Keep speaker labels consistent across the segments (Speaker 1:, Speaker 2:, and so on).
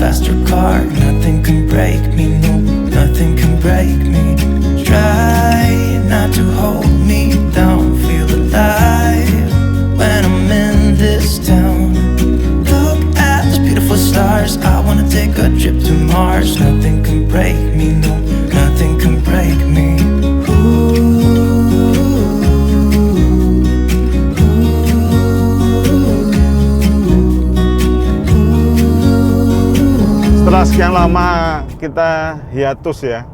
Speaker 1: faster car. Nothing can break me, no, nothing can break me. Try not to hold me down. Feel alive when I'm in this town. Look at those beautiful stars. I wanna take a trip to Mars. Nothing can break me, no, nothing can break me.
Speaker 2: Setelah sekian lama kita hiatus ya,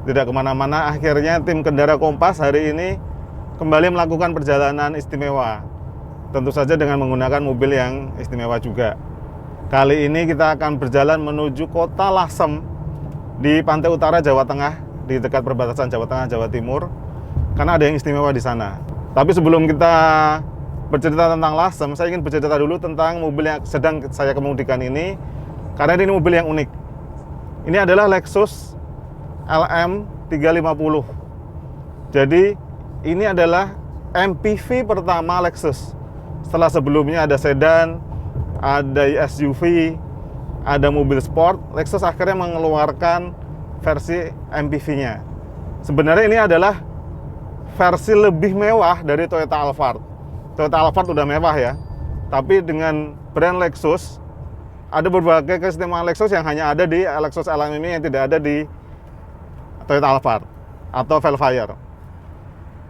Speaker 2: tidak kemana-mana, akhirnya tim Kendara Kompas hari ini kembali melakukan perjalanan istimewa. Tentu saja dengan menggunakan mobil yang istimewa juga. Kali ini kita akan berjalan menuju kota Lasem di pantai utara Jawa Tengah, di dekat perbatasan Jawa Tengah, Jawa Timur, karena ada yang istimewa di sana. Tapi sebelum kita bercerita tentang Lasem, saya ingin bercerita dulu tentang mobil yang sedang saya kemudikan ini, karena ini mobil yang unik. Ini adalah Lexus LM 350. Jadi ini adalah MPV pertama Lexus. Setelah sebelumnya ada sedan, ada SUV, ada mobil sport, Lexus akhirnya mengeluarkan versi MPV-nya. Sebenarnya ini adalah versi lebih mewah dari Toyota Alphard. Toyota Alphard udah mewah ya, tapi dengan brand Lexus ada berbagai keistimewaan Lexus yang hanya ada di Lexus LM ini, yang tidak ada di Toyota Alphard atau Velfire.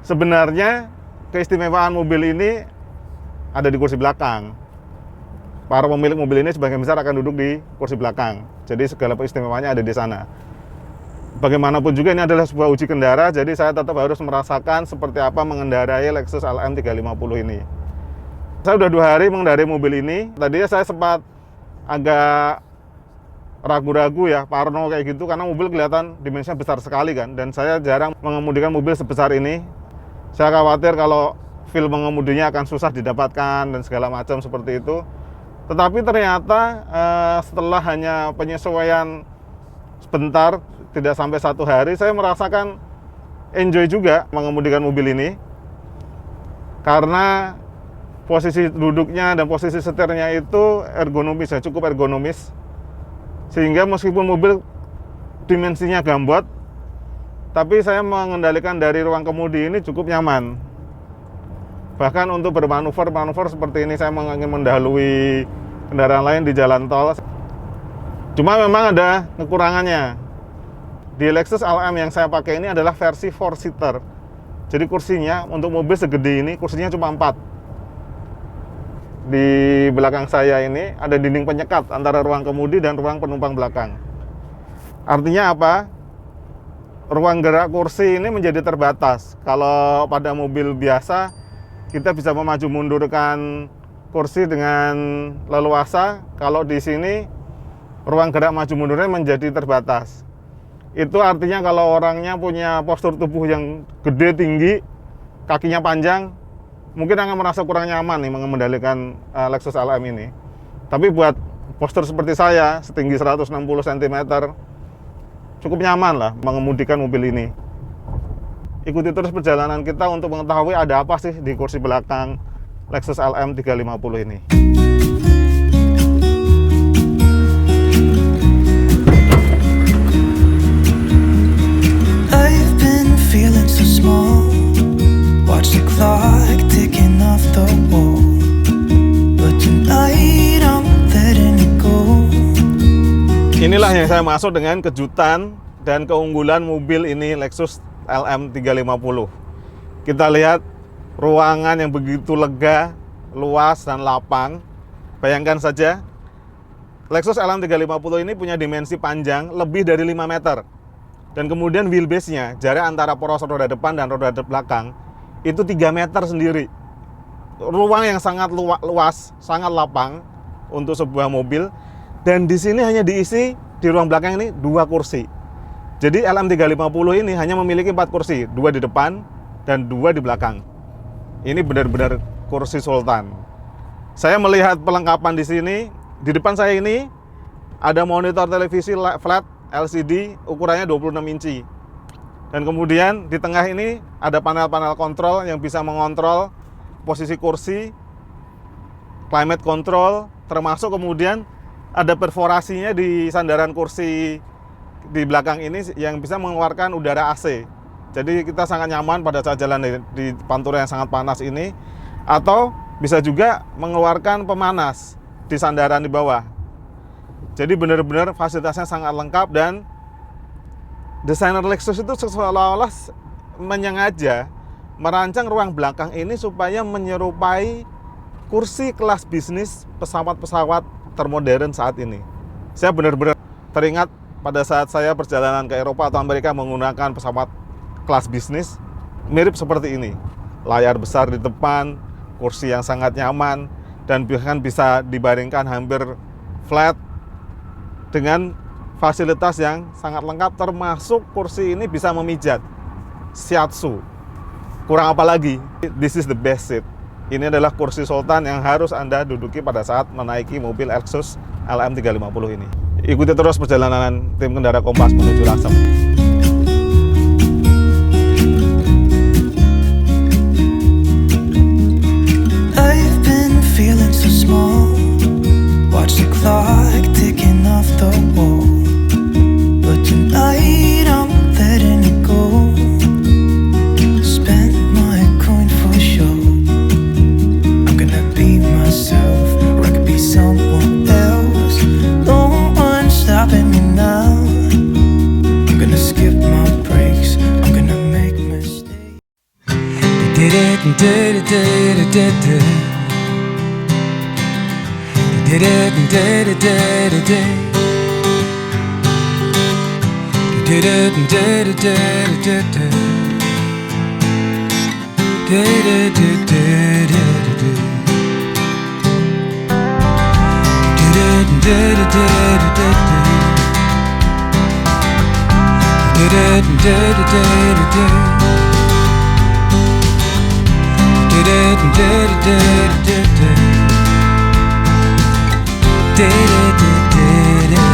Speaker 2: Sebenarnya keistimewaan mobil ini ada di kursi belakang. Para pemilik mobil ini sebagian besar akan duduk di kursi belakang. Jadi segala keistimewaannya ada di sana. Bagaimanapun juga ini adalah sebuah uji kendara, jadi saya tetap harus merasakan seperti apa mengendarai Lexus LM 350 ini. Saya sudah 2 hari mengendarai mobil ini. Tadinya saya sempat agak ragu-ragu ya, parno kayak gitu, karena mobil kelihatan dimensinya besar sekali kan, dan saya jarang mengemudikan mobil sebesar ini. Saya khawatir kalau feel mengemudinya akan susah didapatkan dan segala macam seperti itu. Tetapi ternyata setelah hanya penyesuaian sebentar, tidak sampai 1 hari, saya merasakan enjoy juga mengemudikan mobil ini, karena posisi duduknya dan posisi setirnya itu ergonomis ya, cukup ergonomis. Sehingga meskipun mobil dimensinya gambot, tapi saya mengendalikan dari ruang kemudi ini cukup nyaman. Bahkan untuk bermanuver seperti ini, saya ingin mendahului kendaraan lain di jalan tol. Cuma memang ada kekurangannya. Di Lexus LM yang saya pakai ini adalah versi 4-seater. Jadi kursinya untuk mobil segede ini, kursinya cuma 4. Di belakang saya ini ada dinding penyekat antara ruang kemudi dan ruang penumpang belakang. Artinya apa? Ruang gerak kursi ini menjadi terbatas. Kalau pada mobil biasa kita bisa memaju mundurkan kursi dengan leluasa, kalau di sini ruang gerak maju mundurnya menjadi terbatas. Itu artinya kalau orangnya punya postur tubuh yang gede, tinggi, kakinya panjang, mungkin akan merasa kurang nyaman nih mengendalikan Lexus LM ini. Tapi buat postur seperti saya, setinggi 160 cm, cukup nyaman lah mengemudikan mobil ini. Ikuti terus perjalanan kita untuk mengetahui ada apa sih di kursi belakang Lexus LM 350 ini.
Speaker 1: I've been feeling so small. Watch the clock ticking off the wall. But tonight I'm letting it go.
Speaker 2: Inilah yang saya maksud dengan kejutan dan keunggulan mobil ini, Lexus LM 350. Kita lihat ruangan yang begitu lega, luas dan lapang. Bayangkan saja, Lexus LM 350 ini punya dimensi panjang lebih dari 5 meter. Dan kemudian wheelbase-nya, jarak antara poros roda depan dan roda belakang, itu 3 meter sendiri. Ruang yang sangat luas, sangat lapang untuk sebuah mobil. Dan di sini hanya diisi di ruang belakang ini 2 kursi. Jadi LM 350 ini hanya memiliki 4 kursi, 2 di depan dan 2 di belakang. Ini benar-benar kursi sultan. Saya melihat pelengkapan di sini. Di depan saya ini ada monitor televisi flat LCD ukurannya 26 inci. Dan kemudian di tengah ini ada panel-panel kontrol yang bisa mengontrol posisi kursi, climate control, termasuk kemudian ada perforasinya di sandaran kursi di belakang ini yang bisa mengeluarkan udara AC. Jadi kita sangat nyaman pada saat jalan di Pantura yang sangat panas ini. Atau bisa juga mengeluarkan pemanas di sandaran di bawah. Jadi benar-benar fasilitasnya sangat lengkap dan desainer Lexus itu seolah-olah menyengaja merancang ruang belakang ini supaya menyerupai kursi kelas bisnis pesawat-pesawat termodern saat ini. Saya benar-benar teringat pada saat saya perjalanan ke Eropa atau Amerika menggunakan pesawat kelas bisnis, mirip seperti ini. Layar besar di depan, kursi yang sangat nyaman, dan bahkan bisa dibaringkan hampir flat dengan fasilitas yang sangat lengkap, termasuk kursi ini bisa memijat. Shiatsu. Kurang apa lagi? This is the best seat. Ini adalah kursi sultan yang harus Anda duduki pada saat menaiki mobil Lexus LM350 ini. Ikuti terus perjalanan tim Kendara Kompas menuju Lasem.
Speaker 1: I've been feeling so small. Watch the clock ticking off the wall. But tonight I'm letting it go. Spend my coin for sure. I'm gonna be myself, or I could be someone else. No one's stopping me now. I'm gonna skip my breaks. I'm gonna make mistakes. Did it and did it, did it, did it. Did it and did it, did it, did it. Did it and did it, did it, did it. Did it, did it, did it, did it. Did it and did it, did it, did it. Did it and did it, did it, did it. Did it and did it, did it, did it. Did it, did it, did it.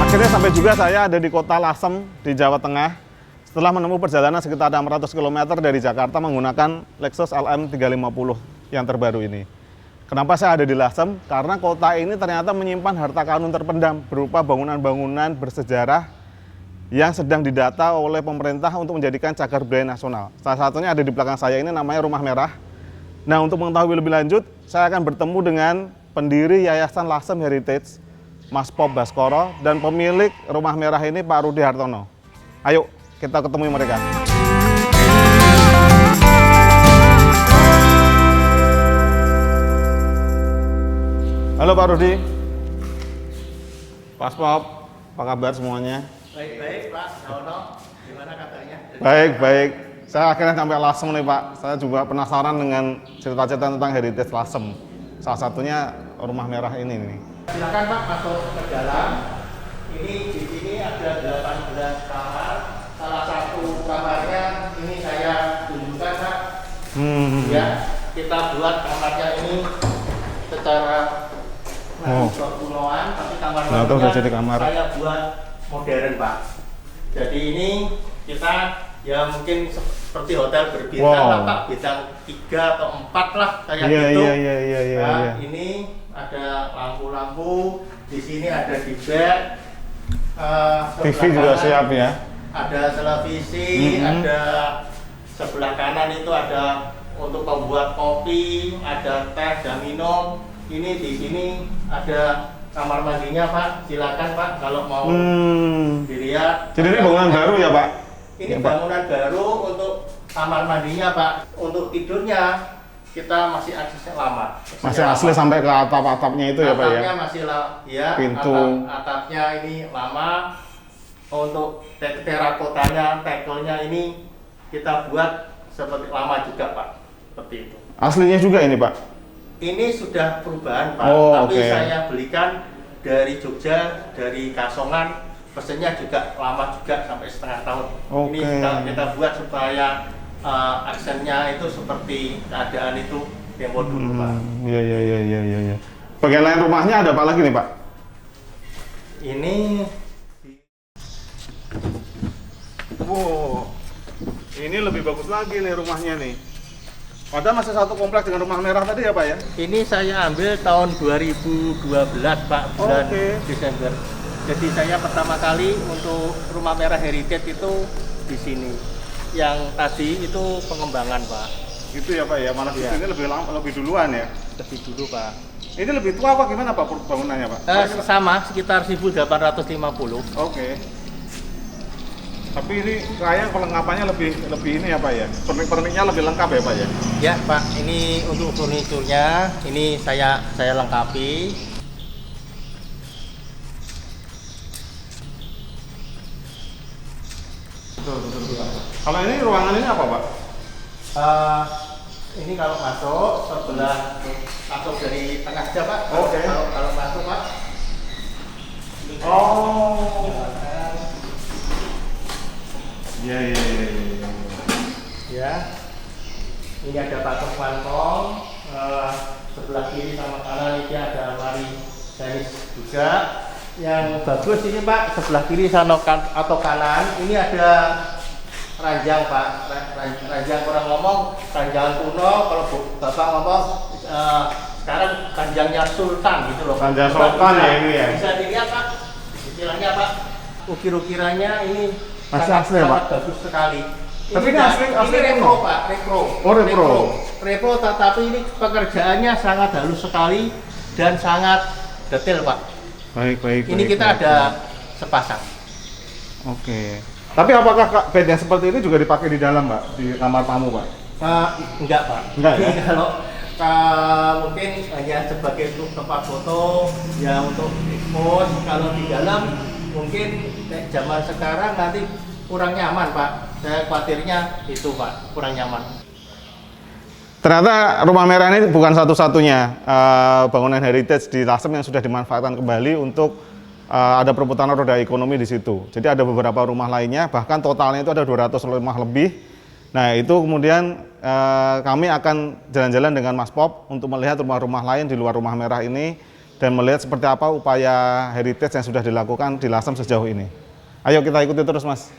Speaker 2: Akhirnya sampai juga saya ada di kota Lasem di Jawa Tengah setelah menempuh perjalanan sekitar 600 km dari Jakarta menggunakan Lexus LM350 yang terbaru ini. Kenapa saya ada di Lasem? Karena kota ini ternyata menyimpan harta karun terpendam berupa bangunan-bangunan bersejarah yang sedang didata oleh pemerintah untuk menjadikan cagar budaya nasional. Salah satunya ada di belakang saya ini, namanya Rumah Merah. Nah, untuk mengetahui lebih lanjut, saya akan bertemu dengan pendiri Yayasan Lasem Heritage, Mas Pop Baskoro, dan pemilik Rumah Merah ini Pak Rudi Hartono. Ayo kita ketemu mereka. Halo Pak Rudi. Mas Pop, apa kabar semuanya?
Speaker 3: Baik-baik Pak Hartono, gimana kabarnya?
Speaker 2: Baik. Saya akhirnya sampai Lasem nih Pak. Saya juga penasaran dengan cerita-cerita tentang Heritage Lasem. Salah satunya Rumah Merah ini nih.
Speaker 3: Silakan Pak masuk ke dalam. Ini di sini ada 18 kamar. Salah satu kamarnya ini saya tunjukkan Pak. Ya, kita buat kamarnya ini secara kunoan, tapi kamar-kamarnya
Speaker 2: jadi kamar.
Speaker 3: saya buat modern Pak. Jadi ini kita ya mungkin seperti hotel berbintang lah Pak, bintang 3 atau 4 lah kayak gitu. Nah, ini ada lampu-lampu, di sini ada di bed,
Speaker 2: TV juga siap ya.
Speaker 3: Ada televisi, ada sebelah kanan itu ada untuk pembuat kopi, ada teh dan minum. Ini di sini ada kamar mandinya Pak, silakan Pak kalau mau dilihat.
Speaker 2: Jadi ini bangunan baru ya Pak?
Speaker 3: Ini bangunan baru untuk kamar mandinya Pak, untuk tidurnya kita masih aksesnya lama.
Speaker 2: Masih asli sampai ke atap-atapnya itu ya Pak ya?
Speaker 3: Atapnya masih ya,
Speaker 2: pintu.
Speaker 3: Atapnya ini lama. Untuk terakotanya, tekelnya ini kita buat seperti lama juga Pak, seperti itu.
Speaker 2: Aslinya juga ini Pak?
Speaker 3: Ini sudah perubahan Pak, tapi saya belikan dari Jogja, dari Kasongan, pesennya juga lama juga sampai setengah tahun. Ini kita buat supaya aksennya itu seperti keadaan itu tempo dulu Pak.
Speaker 2: Iya. Bagian lain rumahnya ada apa lagi nih Pak?
Speaker 3: Ini
Speaker 2: wow, ini lebih bagus lagi nih rumahnya nih. Padahal masih satu kompleks dengan rumah merah tadi ya Pak ya?
Speaker 3: Ini saya ambil tahun 2012 Pak, bulan Desember. Jadi saya pertama kali untuk rumah merah heritage itu di sini. Yang tadi itu pengembangan Pak.
Speaker 2: Gitu ya Pak ya, malah
Speaker 3: ya.
Speaker 2: Ini lebih duluan ya?
Speaker 3: Lebih dulu Pak.
Speaker 2: Ini lebih tua apa gimana Pak bangunannya Pak?
Speaker 3: Sama, sekitar 1850.
Speaker 2: Oke. Tapi ini kayak perlengkapannya lebih ini ya Pak ya? Perniknya lebih lengkap ya Pak ya?
Speaker 3: Ya Pak, ini untuk furniturnya, ini saya lengkapi.
Speaker 2: Betul. Kalau ini ruangan ini apa Pak?
Speaker 3: Ini kalau masuk sebelah masuk dari tengah aja Pak.
Speaker 2: Oke.
Speaker 3: Kalau masuk Pak.
Speaker 2: Iya.
Speaker 3: Ya. Ini ada patok kantong. Sebelah kiri sama kanan ini ada lemari tenis juga. Yang bagus ini Pak, sebelah kiri sana atau kanan ini ada ranjang Pak. Ranjang orang ngomong ranjangan kuno, kalau Bapak ngomong sekarang ranjangnya Sultan gitu loh.
Speaker 2: Ranjang Sultan ya ini ya.
Speaker 3: Bisa dilihat Pak, istilahnya Pak, ukir-ukirannya ini
Speaker 2: masih asli ya Pak?
Speaker 3: Bagus sekali.
Speaker 2: Tapi ini asli
Speaker 3: repro Pak, repro.
Speaker 2: Oh repro.
Speaker 3: Repro, tapi ini pekerjaannya sangat halus sekali dan sangat detail Pak.
Speaker 2: Baik.
Speaker 3: Ini kita ada sepasang.
Speaker 2: Oke. Tapi apakah bed yang seperti ini juga dipakai di dalam Pak? Di kamar tamu Pak?
Speaker 3: Enggak Pak.
Speaker 2: Enggak ya?
Speaker 3: Kalau mungkin hanya sebagai tempat foto, ya untuk expose. Kalau di dalam mungkin zaman sekarang nanti kurang nyaman Pak. Saya khawatirnya itu Pak, kurang nyaman.
Speaker 2: Ternyata rumah merah ini bukan satu-satunya bangunan heritage di Lasem yang sudah dimanfaatkan kembali untuk ada perputaran roda ekonomi di situ. Jadi ada beberapa rumah lainnya, bahkan totalnya itu ada 200 rumah lebih. Nah itu kemudian kami akan jalan-jalan dengan Mas Pop untuk melihat rumah-rumah lain di luar rumah merah ini dan melihat seperti apa upaya heritage yang sudah dilakukan di Lasem sejauh ini. Ayo kita ikuti terus Mas.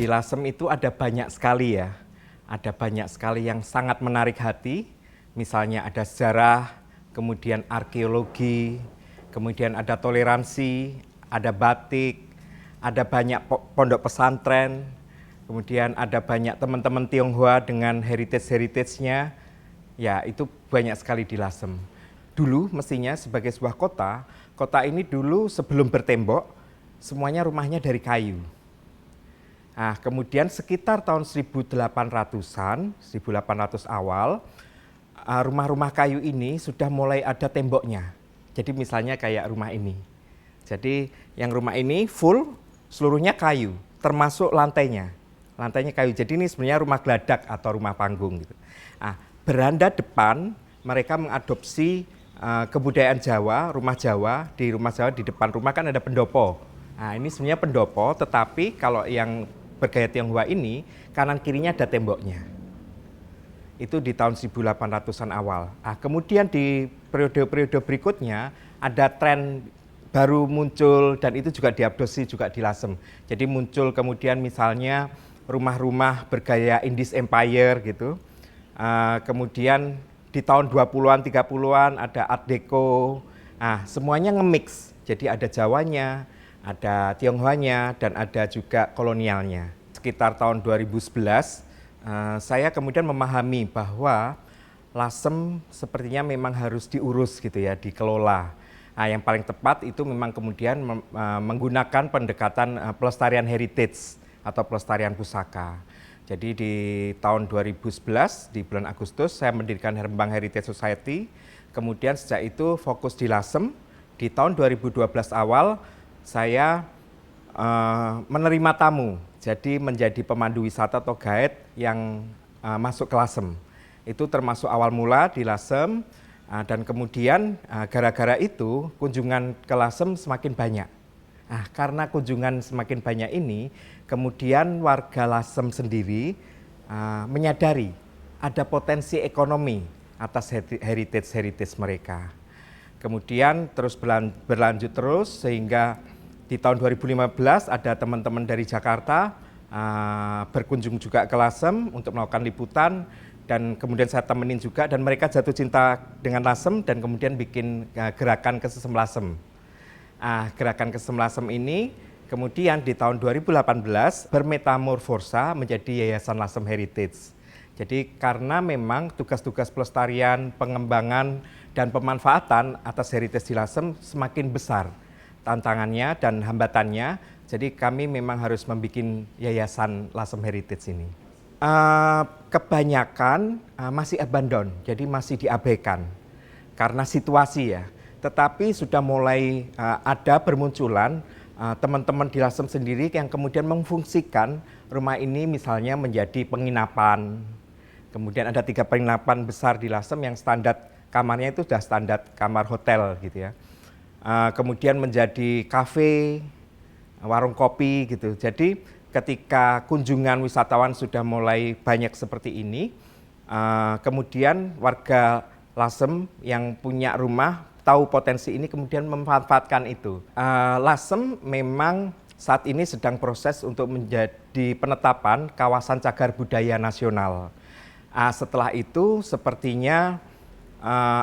Speaker 4: Di Lasem itu ada banyak sekali ya, ada banyak sekali yang sangat menarik hati. Misalnya ada sejarah, kemudian arkeologi, kemudian ada toleransi, ada batik, ada banyak pondok pesantren, kemudian ada banyak teman-teman Tionghoa dengan heritage-nya. Ya itu banyak sekali di Lasem. Dulu mestinya sebagai sebuah kota, kota ini dulu sebelum bertembok, semuanya rumahnya dari kayu. Nah, kemudian sekitar tahun 1800-an, 1800 awal, rumah-rumah kayu ini sudah mulai ada temboknya. Jadi misalnya kayak rumah ini. Jadi yang rumah ini full seluruhnya kayu, termasuk lantainya. Lantainya kayu. Jadi ini sebenarnya rumah geladak atau rumah panggung gitu. Nah, beranda depan mereka mengadopsi kebudayaan Jawa, rumah Jawa. Di rumah Jawa di depan rumah kan ada pendopo. Nah, ini sebenarnya pendopo, tetapi kalau yang bergaya Tionghoa ini kanan kirinya ada temboknya. Itu di tahun 1800-an awal. Nah, kemudian di periode-periode berikutnya ada tren baru muncul dan itu juga diadopsi juga di Lasem. Jadi muncul kemudian misalnya rumah-rumah bergaya Indies Empire gitu. Kemudian di tahun 20-an, 30-an ada Art Deco. Nah, semuanya nge-mix. Jadi ada Jawanya, ada Tionghoanya, dan ada juga kolonialnya. Sekitar tahun 2011, saya kemudian memahami bahwa Lasem sepertinya memang harus diurus gitu ya, dikelola. Nah, yang paling tepat itu memang kemudian menggunakan pendekatan pelestarian heritage atau pelestarian pusaka. Jadi di tahun 2011 di bulan Agustus saya mendirikan Rembang Heritage Society. Kemudian sejak itu fokus di Lasem. Di tahun 2012 awal saya menerima tamu. Jadi menjadi pemandu wisata atau guide yang masuk ke Lasem. Itu termasuk awal mula di Lasem dan kemudian gara-gara itu kunjungan ke Lasem semakin banyak. Nah, karena kunjungan semakin banyak ini, kemudian warga Lasem sendiri menyadari ada potensi ekonomi atas heritage mereka. Kemudian terus berlanjut terus sehingga di tahun 2015 ada teman-teman dari Jakarta berkunjung juga ke Lasem untuk melakukan liputan dan kemudian saya temenin juga dan mereka jatuh cinta dengan Lasem dan kemudian bikin gerakan Kesesem Lasem. Gerakan Kesesem Lasem ini kemudian di tahun 2018 bermetamorfosa menjadi Yayasan Lasem Heritage. Jadi karena memang tugas-tugas pelestarian, pengembangan dan pemanfaatan atas heritage di Lasem semakin besar tantangannya dan hambatannya, jadi kami memang harus membuat Yayasan Lasem Heritage ini. Kebanyakan masih abandon, jadi masih diabaikan karena situasi ya. Tetapi sudah mulai ada bermunculan teman-teman di Lasem sendiri yang kemudian memfungsikan rumah ini misalnya menjadi penginapan. Kemudian ada 3 penginapan besar di Lasem yang standar kamarnya itu sudah standar kamar hotel gitu ya. Kemudian menjadi kafe, warung kopi gitu. Jadi ketika kunjungan wisatawan sudah mulai banyak seperti ini, kemudian warga Lasem yang punya rumah tahu potensi ini kemudian memanfaatkan itu. Lasem memang saat ini sedang proses untuk menjadi penetapan kawasan cagar budaya nasional. Setelah itu sepertinya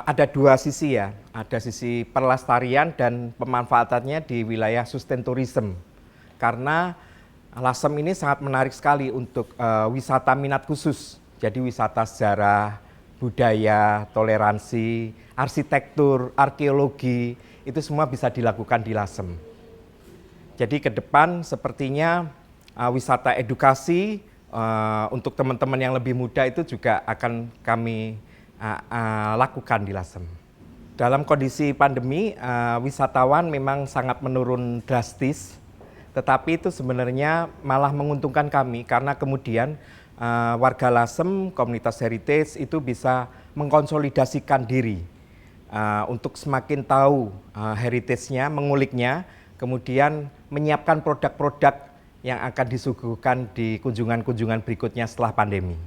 Speaker 4: ada 2 sisi ya, ada sisi pelestarian dan pemanfaatannya di wilayah sustain tourism. Karena Lasem ini sangat menarik sekali untuk wisata minat khusus. Jadi wisata sejarah, budaya, toleransi, arsitektur, arkeologi, itu semua bisa dilakukan di Lasem. Jadi ke depan sepertinya wisata edukasi untuk teman-teman yang lebih muda itu juga akan kami lakukan di Lasem. Dalam kondisi pandemi, wisatawan memang sangat menurun drastis, tetapi itu sebenarnya malah menguntungkan kami karena kemudian warga Lasem, komunitas heritage itu bisa mengkonsolidasikan diri untuk semakin tahu heritage-nya, menguliknya, kemudian menyiapkan produk-produk yang akan disuguhkan di kunjungan-kunjungan berikutnya setelah pandemi.